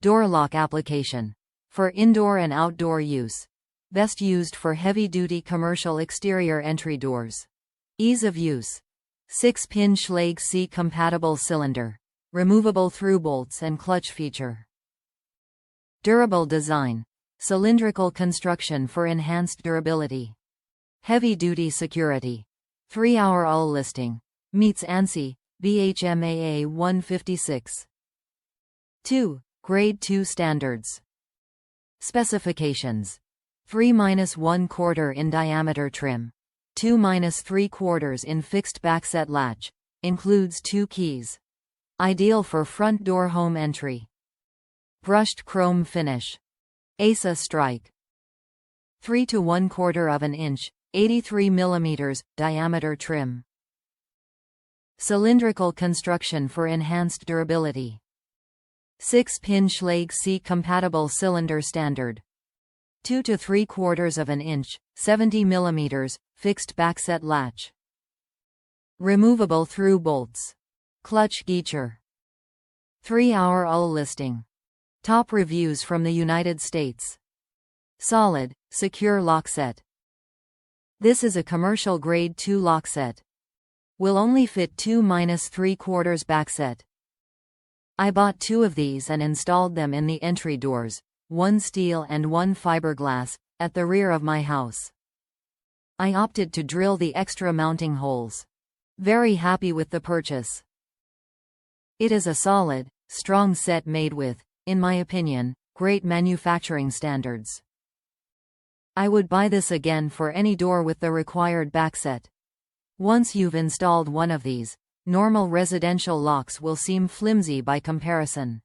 Door lock application. For indoor and outdoor use. Best used for heavy-duty commercial exterior entry doors. Ease of use. 6-pin Schlage C compatible cylinder. Removable through bolts and clutch feature. Durable design. Cylindrical construction for enhanced durability. Heavy-duty security. 3-hour UL listing. Meets ANSI, BHMA A156.2. Grade 2 standards. Specifications. 3-1/4 in diameter trim. 2-3/4 in fixed backset latch. Includes 2 keys. Ideal for front door home entry. Brushed chrome finish. ANSI strike. 3-1/4 inch, 83 mm, diameter trim. Cylindrical construction for enhanced durability. 6-pin Schlage C compatible cylinder standard. 2-3/4 inch, 70 mm, fixed backset latch. Removable through bolts. Clutch geature. 3-hour UL listing. Top reviews from the United States. Solid, secure lock set. This is a commercial grade 2 lock set. Will only fit 2-3/4 backset. I bought 2 of these and installed them in the entry doors, 1 steel and 1 fiberglass, at the rear of my house. I opted to drill the extra mounting holes. Very happy with the purchase. It is a solid, strong set made with, in my opinion, great manufacturing standards. I would buy this again for any door with the required backset. Once you've installed one of these, normal residential locks will seem flimsy by comparison.